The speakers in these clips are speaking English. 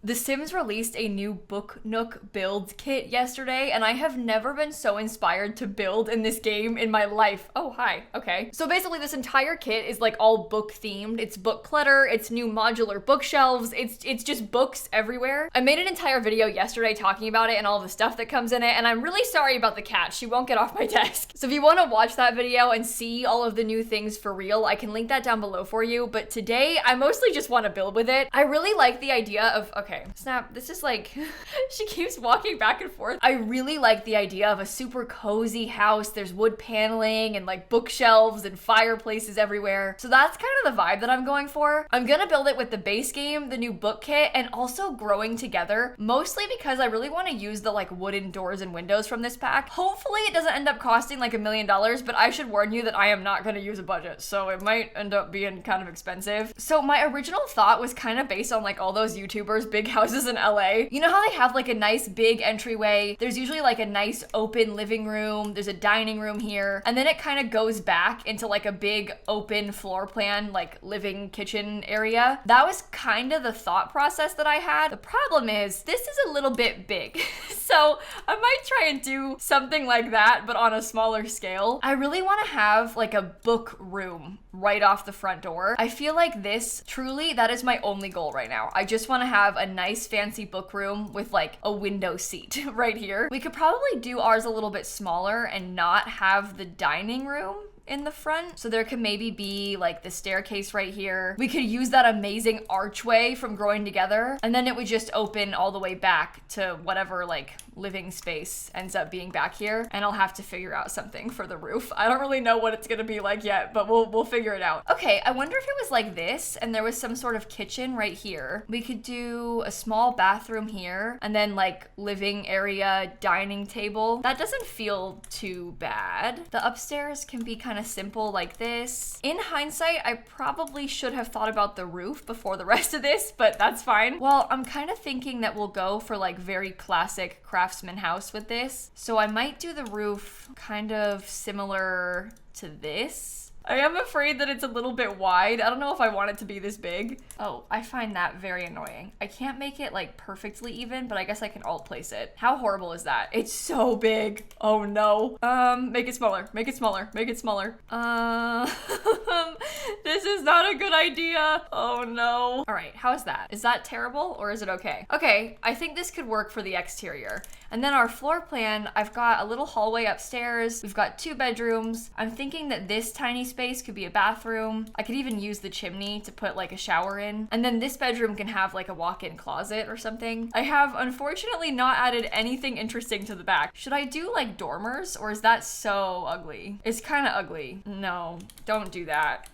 The Sims released a new Book Nook build kit yesterday, and I have never been so inspired to build in this game in my life. Oh, hi. Okay. So basically this entire kit is like all book themed. It's book clutter, it's new modular bookshelves, it's just books everywhere. I made an entire video yesterday talking about it and all the stuff that comes in it, and I'm really sorry about the cat. She won't get off my desk. So if you want to watch that video and see all of the new things for real, I can link that down below for you. But today, I mostly just want to build with it. I really like the idea of, okay, Snap, this is like, she keeps walking back and forth. I really like the idea of a super cozy house. There's wood paneling and like bookshelves and fireplaces everywhere. So that's kind of the vibe that I'm going for. I'm gonna build it with the base game, the new book kit, and also growing together, mostly because I really want to use the like wooden doors and windows from this pack. Hopefully it doesn't end up costing like $1 million, but I should warn you that I am not gonna use a budget, so it might end up being kind of expensive. So my original thought was kind of based on like all those YouTubers' big houses in LA. You know how they have like a nice big entryway? There's usually like a nice open living room, there's a dining room here, and then it kind of goes back into like a big open floor plan, like living kitchen area. That was kind of the thought process that I had. The problem is this is a little bit big. So I might try and do something like that, but on a smaller scale. I really want to have like a book room right off the front door. I feel like this, truly, that is my only goal right now. I just want to have a nice fancy book room with like a window seat right here. We could probably do ours a little bit smaller and not have the dining room in the front. So there could maybe be like the staircase right here. We could use that amazing archway from Growing Together, and then it would just open all the way back to whatever like living space ends up being back here. And I'll have to figure out something for the roof. I don't really know what it's gonna be like yet, but we'll figure it out. Okay, I wonder if it was like this and there was some sort of kitchen right here. We could do a small bathroom here and then like living area, dining table. That doesn't feel too bad. The upstairs can be kind of simple like this. In hindsight, I probably should have thought about the roof before the rest of this, but that's fine. Well, I'm kind of thinking that we'll go for like very classic craftsman house with this. So I might do the roof kind of similar to this. I am afraid that it's a little bit wide. I don't know if I want it to be this big. Oh, I find that very annoying. I can't make it like perfectly even, but I guess I can alt place it. How horrible is that? It's so big. Oh no. Make it smaller, make it smaller, make it smaller. This is not a good idea. Oh no. All right, how is that? Is that terrible or is it okay? Okay, I think this could work for the exterior. And then our floor plan, I've got a little hallway upstairs. We've got 2 bedrooms. I'm thinking that this tiny space could be a bathroom. I could even use the chimney to put like a shower in. And then this bedroom can have like a walk-in closet or something. I have unfortunately not added anything interesting to the back. Should I do like dormers or is that so ugly? It's kind of ugly. No, don't do that.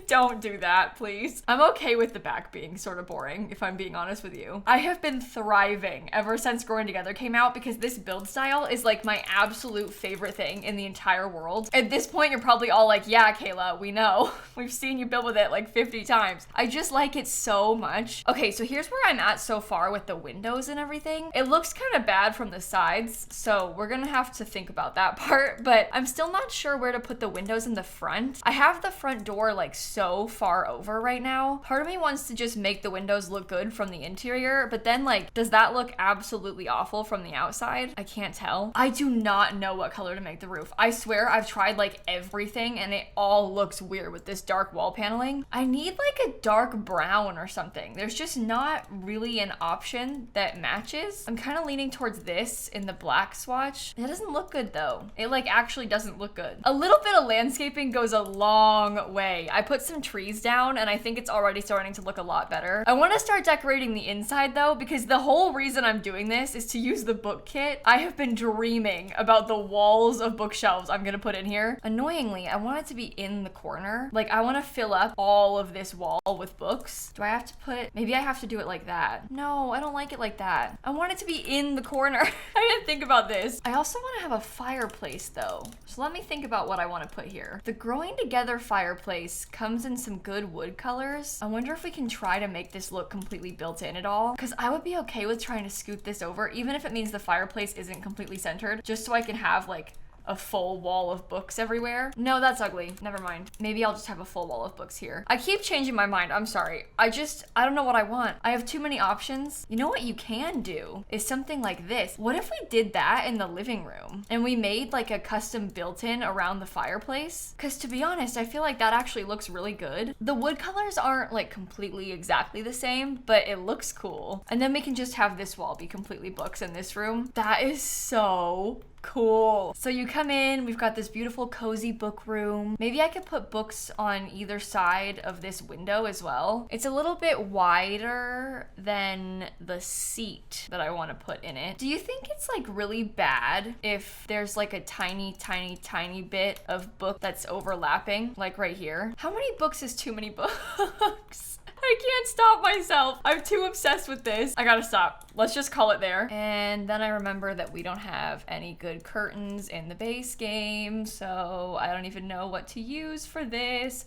Don't do that, please. I'm okay with the back being sort of boring, if I'm being honest with you. I have been thriving ever since Growing Together came out because this build style is like my absolute favorite thing in the entire world. At this point, you're probably all like, yeah, Kayla, we know. We've seen you build with it like 50 times. I just like it so much. Okay, so here's where I'm at so far with the windows and everything. It looks kind of bad from the sides, so we're gonna have to think about that part, but I'm still not sure where to put the windows in the front. I have the front door like so far over right now. Part of me wants to just make the windows look good from the interior, but then like, does that look absolutely awful from the outside? I can't tell. I do not know what color to make the roof. I swear I've tried like everything and it all looks weird with this dark wall paneling. I need like a dark brown or something. There's just not really an option that matches. I'm kind of leaning towards this in the black swatch. It doesn't look good though. It like actually doesn't look good. A little bit of landscaping goes a long way. I put some trees down and I think it's already starting to look a lot better. I want to start decorating the inside though, because the whole reason I'm doing this is to use the book kit. I have been dreaming about the walls of bookshelves I'm gonna put in here. Annoyingly, I want it to be in the corner. Like I want to fill up all of this wall with books. Do I have to put, maybe I have to do it like that. No, I don't like it like that. I want it to be in the corner. I didn't think about this. I also want to have a fireplace though. So let me think about what I want to put here. The Growing Together fireplace comes in some good wood colors. I wonder if we can try to make this look completely built in at all, because I would be okay with trying to scoot this over, even if it means the fireplace isn't completely centered, just so I can have like a full wall of books everywhere. No, that's ugly. Never mind. Maybe I'll just have a full wall of books here. I keep changing my mind. I'm sorry. I don't know what I want. I have too many options. You know what you can do is something like this. What if we did that in the living room and we made like a custom built-in around the fireplace? Because to be honest, I feel like that actually looks really good. The wood colors aren't like completely exactly the same, but it looks cool. And then we can just have this wall be completely books in this room. That is so cool. So you come in, we've got this beautiful cozy book room. Maybe I could put books on either side of this window as well. It's a little bit wider than the seat that I want to put in it. Do you think it's like really bad if there's like a tiny bit of book that's overlapping, like right here? How many books is too many books? I can't stop myself. I'm too obsessed with this. I gotta stop. Let's just call it there. And then I remember that we don't have any good curtains in the base game, so I don't even know what to use for this.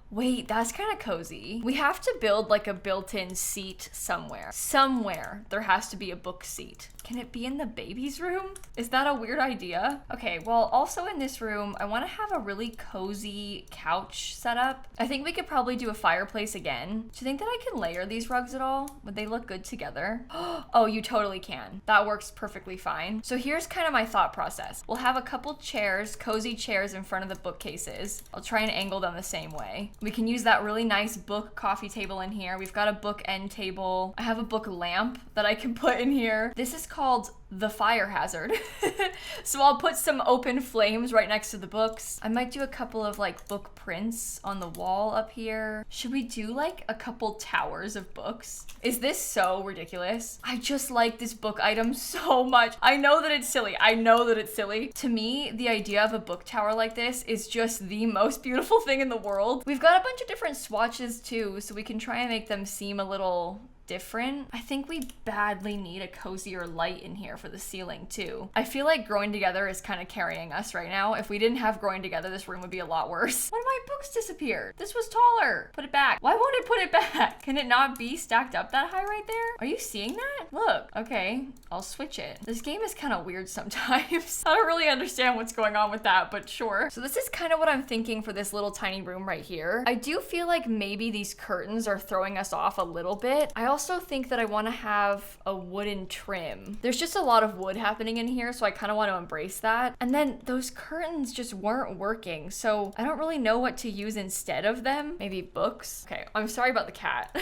Wait, that's kind of cozy. We have to build like a built-in seat somewhere. Somewhere there has to be a book seat. Can it be in the baby's room? Is that a weird idea? Okay, well, also in this room, I want to have a really cozy couch set up. I think we could probably do a fireplace again. Do you think that I can layer these rugs at all? Would they look good together? Oh, you totally can. That works perfectly fine. So here's kind of my thought process. We'll have a couple chairs, cozy chairs in front of the bookcases. I'll try and angle them the same way. We can use that really nice book coffee table in here. We've got a book end table. I have a book lamp that I can put in here. This is called the fire hazard. So I'll put some open flames right next to the books. I might do a couple of like book prints on the wall up here. Should we do like a couple towers of books? Is this so ridiculous? I just like this book item so much. I know that it's silly. I know that it's silly. To me, the idea of a book tower like this is just the most beautiful thing in the world. We've got a bunch of different swatches too, so we can try and make them seem a little different. I think we badly need a cozier light in here for the ceiling too. I feel like Growing Together is kind of carrying us right now. If we didn't have Growing Together, this room would be a lot worse. One of my books disappeared. This was taller. Put it back. Why won't it put it back? Can it not be stacked up that high right there? Are you seeing that? Look, okay, I'll switch it. This game is kind of weird sometimes. I don't really understand what's going on with that, but sure. So this is kind of what I'm thinking for this little tiny room right here. I do feel like maybe these curtains are throwing us off a little bit. I also think that I want to have a wooden trim. There's just a lot of wood happening in here, so I kind of want to embrace that. And then those curtains just weren't working, so I don't really know what to use instead of them. Maybe books? Okay, I'm sorry about the cat.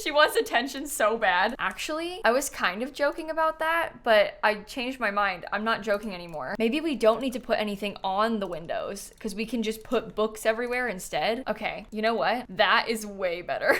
She wants attention so bad. Actually, I was kind of joking about that, but I changed my mind. I'm not joking anymore. Maybe we don't need to put anything on the windows because we can just put books everywhere instead. Okay, you know what? That is way better.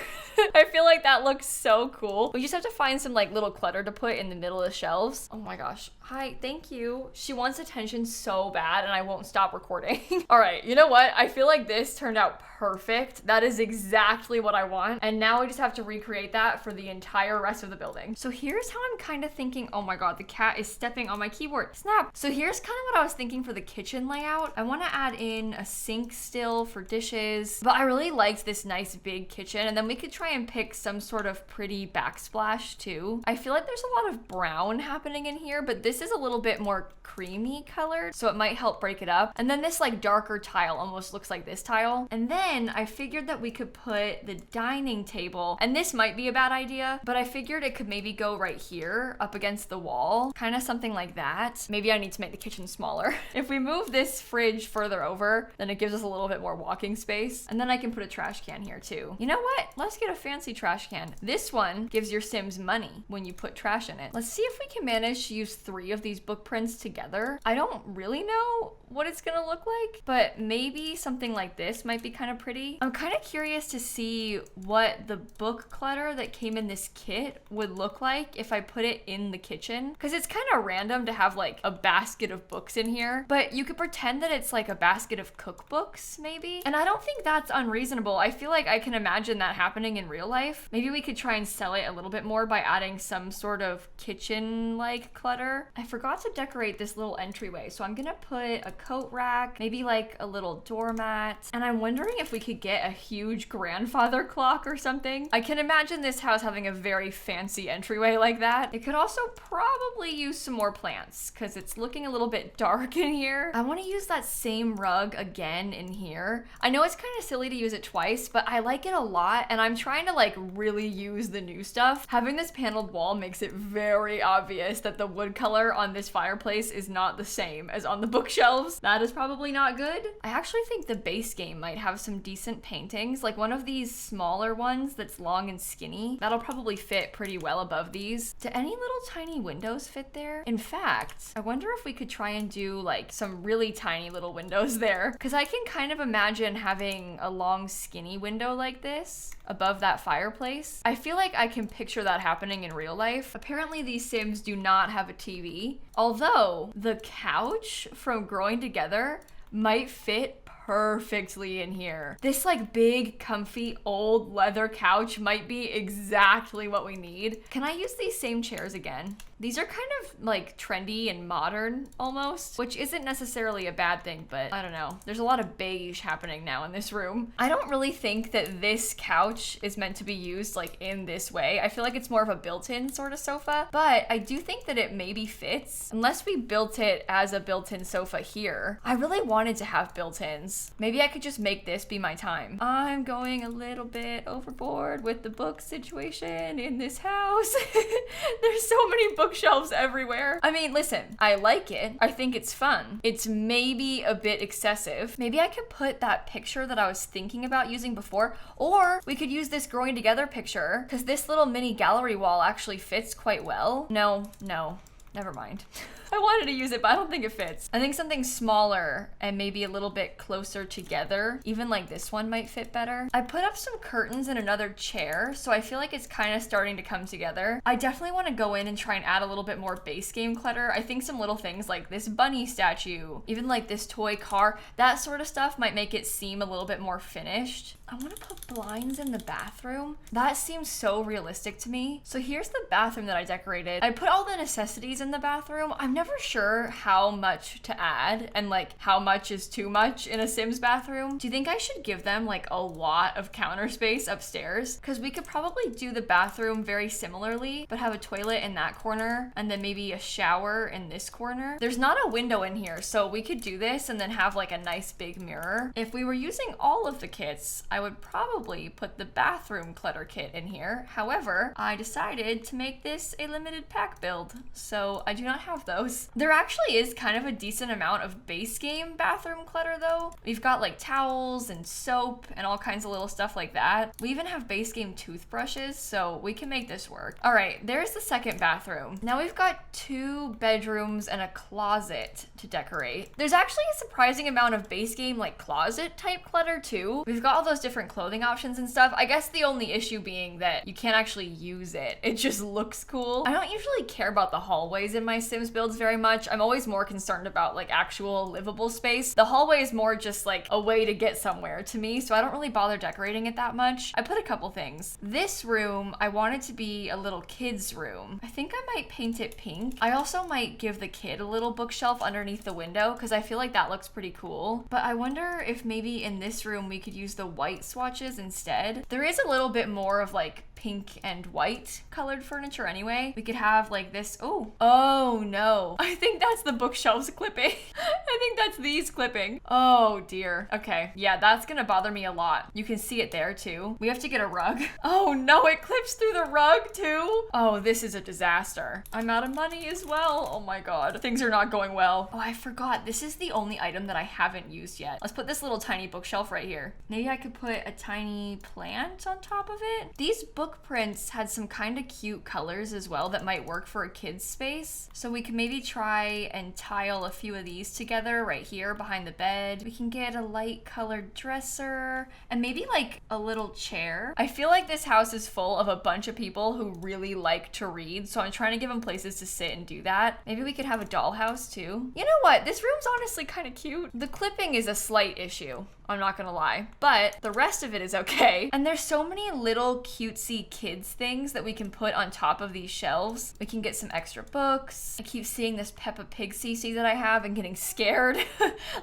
I feel like that looks so cool. We just have to find some like little clutter to put in the middle of the shelves. Oh my gosh. Hi, thank you. She wants attention so bad and I won't stop recording. All right, you know what? I feel like this turned out perfect. That is exactly what I want. And now we just have to recreate that for the entire rest of the building. So here's how I'm kind of thinking. Oh my God, the cat is stepping on my keyboard. Snap. So here's kind of what I was thinking for the kitchen layout. I want to add in a sink still for dishes, but I really liked this nice big kitchen. And then we could try and pick some sort of pretty backsplash too. I feel like there's a lot of brown happening in here, but this is a little bit more creamy colored, so it might help break it up. And then this like darker tile almost looks like this tile. And then I figured that we could put the dining table, and this might be a bad idea, but I figured it could maybe go right here up against the wall, kind of something like that. Maybe I need to make the kitchen smaller. If we move this fridge further over, then it gives us a little bit more walking space. And then I can put a trash can here too. You know what? Let's get a fancy trash can. This one gives your Sims money when you put trash in it. Let's see if we can manage to use 3 of these book prints together. I don't really know what it's gonna look like, but maybe something like this might be kind of pretty. I'm kind of curious to see what the book clutter that came in this kit would look like if I put it in the kitchen, because it's kind of random to have like a basket of books in here, but you could pretend that it's like a basket of cookbooks maybe, and I don't think that's unreasonable. I feel like I can imagine that happening in real life. Maybe we could try and sell it a little bit more by adding some sort of kitchen-like clutter. I forgot to decorate this little entryway, so I'm gonna put a coat rack, maybe like a little doormat, and I'm wondering if we could get a huge grandfather clock or something. I can imagine this house having a very fancy entryway like that. It could also probably use some more plants because it's looking a little bit dark in here. I want to use that same rug again in here. I know it's kind of silly to use it twice, but I like it a lot, and I'm trying to like really use the new stuff. Having this paneled wall makes it very obvious that the wood color on this fireplace is not the same as on the bookshelves. That is probably not good. I actually think the base game might have some decent paintings, like one of these smaller ones that's long and skinny. That'll probably fit pretty well above these. Do any little tiny windows fit there? In fact, I wonder if we could try and do like some really tiny little windows there, because I can kind of imagine having a long skinny window like this above that fireplace. I feel like I can picture that happening in real life. Apparently these Sims do not have a TV, although the couch from Growing Together might fit perfectly in here. This like big, comfy, old leather couch might be exactly what we need. Can I use these same chairs again? These are kind of like trendy and modern almost, which isn't necessarily a bad thing, but I don't know. There's a lot of beige happening now in this room. I don't really think that this couch is meant to be used like in this way. I feel like it's more of a built-in sort of sofa, but I do think that it maybe fits unless we built it as a built-in sofa here. I really wanted to have built-ins. Maybe I could just make this be my time. I'm going a little bit overboard with the book situation in this house. There's so many bookshelves everywhere. I mean, listen, I like it. I think it's fun. It's maybe a bit excessive. Maybe I could put that picture that I was thinking about using before, or we could use this Growing Together picture because this little mini gallery wall actually fits quite well. No, never mind. I wanted to use it, but I don't think it fits. I think something smaller and maybe a little bit closer together, even like this one might fit better. I put up some curtains and another chair, so I feel like it's kind of starting to come together. I definitely want to go in and try and add a little bit more base game clutter. I think some little things like this bunny statue, even like this toy car, that sort of stuff might make it seem a little bit more finished. I want to put blinds in the bathroom. That seems so realistic to me. So here's the bathroom that I decorated. I put all the necessities in the bathroom. I'm never sure how much to add and like how much is too much in a Sims bathroom. Do you think I should give them like a lot of counter space upstairs? Because we could probably do the bathroom very similarly, but have a toilet in that corner and then maybe a shower in this corner. There's not a window in here, so we could do this and then have like a nice big mirror. If we were using all of the kits, I would probably put the bathroom clutter kit in here. However, I decided to make this a limited pack build, so I do not have those. There actually is kind of a decent amount of base game bathroom clutter though. We've got like towels and soap and all kinds of little stuff like that. We even have base game toothbrushes, so we can make this work. All right, there's the second bathroom. Now we've got 2 bedrooms and a closet to decorate. There's actually a surprising amount of base game like closet type clutter too. We've got all those different clothing options and stuff. I guess the only issue being that you can't actually use it. It just looks cool. I don't usually care about the hallways in my Sims builds very much. I'm always more concerned about like actual livable space. The hallway is more just like a way to get somewhere to me, so I don't really bother decorating it that much. I put a couple things. This room, I want it to be a little kid's room. I think I might paint it pink. I also might give the kid a little bookshelf underneath the window because I feel like that looks pretty cool. But I wonder if maybe in this room we could use the white swatches instead. There is a little bit more of like pink and white colored furniture anyway. We could have like this. Oh no. I think that's the bookshelves clipping. I think that's these clipping. Oh dear. Okay. Yeah, that's gonna bother me a lot. You can see it there too. We have to get a rug. Oh no, it clips through the rug too. Oh, this is a disaster. I'm out of money as well. Oh my god. Things are not going well. Oh, I forgot. This is the only item that I haven't used yet. Let's put this little tiny bookshelf right here. Maybe I could put a tiny plant on top of it. These book prints had some kind of cute colors as well that might work for a kid's space. So we can maybe try and tile a few of these together right here behind the bed. We can get a light colored dresser and maybe like a little chair. I feel like this house is full of a bunch of people who really like to read, so I'm trying to give them places to sit and do that. Maybe we could have a dollhouse too. You know what? This room's honestly kind of cute. The clipping is a slight issue I'm not gonna lie. But the rest of it is okay. And there's so many little cutesy kids things that we can put on top of these shelves. We can get some extra books. I keep seeing this Peppa Pig CC that I have and getting scared.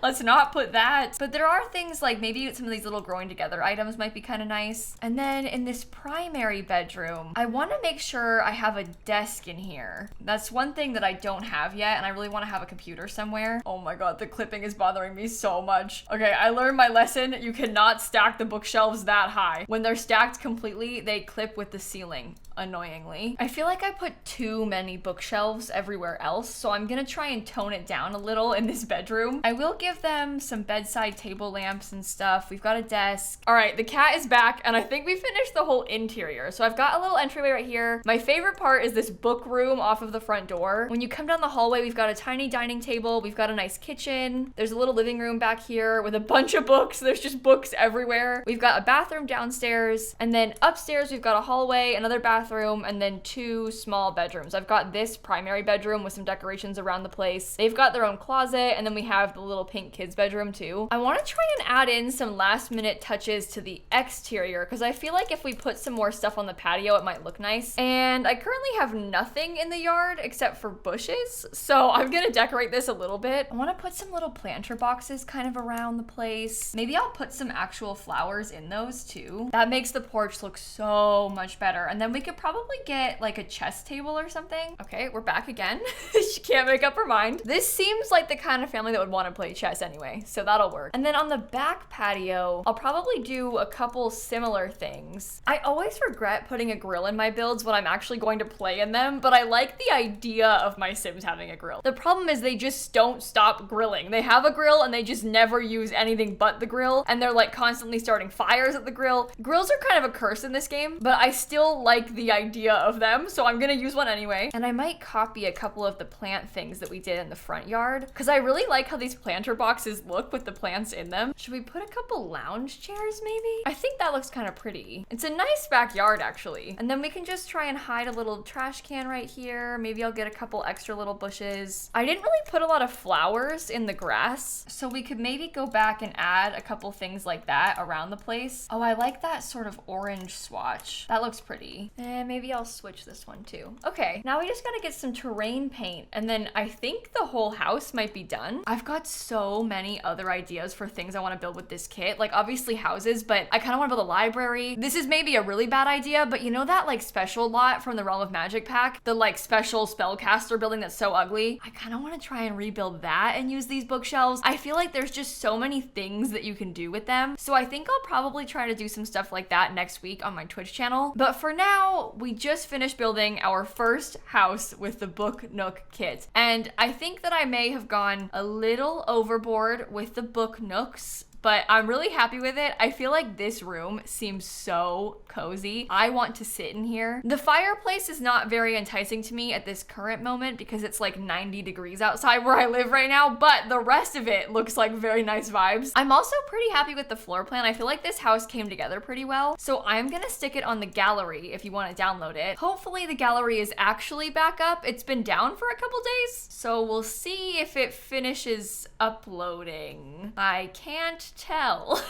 Let's not put that. But there are things like maybe some of these little growing together items might be kind of nice. And then in this primary bedroom, I want to make sure I have a desk in here. That's one thing that I don't have yet, and I really want to have a computer somewhere. Oh my god, the clipping is bothering me so much. Okay, I learned my lesson. You cannot stack the bookshelves that high. When they're stacked completely, they clip with the ceiling, annoyingly. I feel like I put too many bookshelves everywhere else, so I'm gonna try and tone it down a little in this bedroom. I will give them some bedside table lamps and stuff. We've got a desk. All right, the cat is back, and I think we finished the whole interior. So I've got a little entryway right here. My favorite part is this book room off of the front door. When you come down the hallway, we've got a tiny dining table. We've got a nice kitchen. There's a little living room back here with a bunch of books. There's just books everywhere. We've got a bathroom downstairs, and then upstairs we've got a hallway, another bathroom, and then 2 small bedrooms. I've got this primary bedroom with some decorations around the place. They've got their own closet, and then we have the little pink kids bedroom too. I want to try and add in some last minute touches to the exterior because I feel like if we put some more stuff on the patio, it might look nice. And I currently have nothing in the yard except for bushes, so I'm gonna decorate this a little bit. I want to put some little planter boxes kind of around the place. Maybe I'll put some actual flowers in those too. That makes the porch look so much better. And then we could probably get like a chess table or something. Okay, we're back again. She can't make up her mind. This seems like the kind of family that would want to play chess anyway, so that'll work. And then on the back patio, I'll probably do a couple similar things. I always regret putting a grill in my builds when I'm actually going to play in them, but I like the idea of my Sims having a grill. The problem is they just don't stop grilling. They have a grill and they just never use anything but the grill, and they're like constantly starting fires at the grill. Grills are kind of a curse in this game, but I still like the idea of them, so I'm gonna use one anyway. And I might copy a couple of the plant things that we did in the front yard, because I really like how these planter boxes look with the plants in them. Should we put a couple lounge chairs maybe? I think that looks kind of pretty. It's a nice backyard actually. And then we can just try and hide a little trash can right here. Maybe I'll get a couple extra little bushes. I didn't really put a lot of flowers in the grass, so we could maybe go back and add a couple things like that around the place. Oh, I like that sort of orange swatch. That looks pretty. And maybe I'll switch this one too. Okay, now we just gotta get some terrain paint, and then I think the whole house might be done. I've got so many other ideas for things I want to build with this kit, like obviously houses, but I kind of want to build a library. This is maybe a really bad idea, but you know that like special lot from the Realm of Magic pack, the like special spellcaster building that's so ugly? I kind of want to try and rebuild that and use these bookshelves. I feel like there's just so many things that you can do with them, so I think I'll probably try to do some stuff like that next week on my Twitch channel. But for now, we just finished building our first house with the Book Nook Kit, and I think that I may have gone a little overboard with the book nooks, but I'm really happy with it. I feel like this room seems so cozy. I want to sit in here. The fireplace is not very enticing to me at this current moment because it's like 90 degrees outside where I live right now, but the rest of it looks like very nice vibes. I'm also pretty happy with the floor plan. I feel like this house came together pretty well, so I'm gonna stick it on the gallery if you want to download it. Hopefully the gallery is actually back up. It's been down for a couple days, so we'll see if it finishes uploading. I can't tell.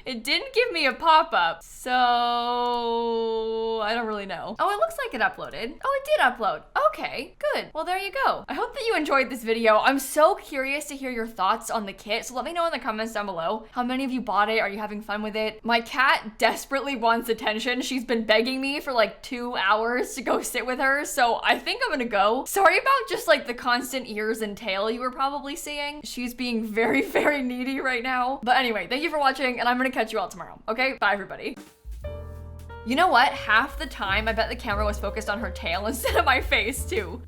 It didn't give me a pop-up, so I don't really know. Oh, it looks like it uploaded. Oh, it did upload. Okay, good. Well, there you go. I hope that you enjoyed this video. I'm so curious to hear your thoughts on the kit, so let me know in the comments down below. How many of you bought it? Are you having fun with it? My cat desperately wants attention. She's been begging me for like 2 hours to go sit with her, so I think I'm gonna go. Sorry about just like the constant ears and tail you were probably seeing. She's being very, very needy right now. But anyway, thank you for watching, and I'm gonna catch you all tomorrow. Okay, bye everybody. You know what? Half the time, I bet the camera was focused on her tail instead of my face too.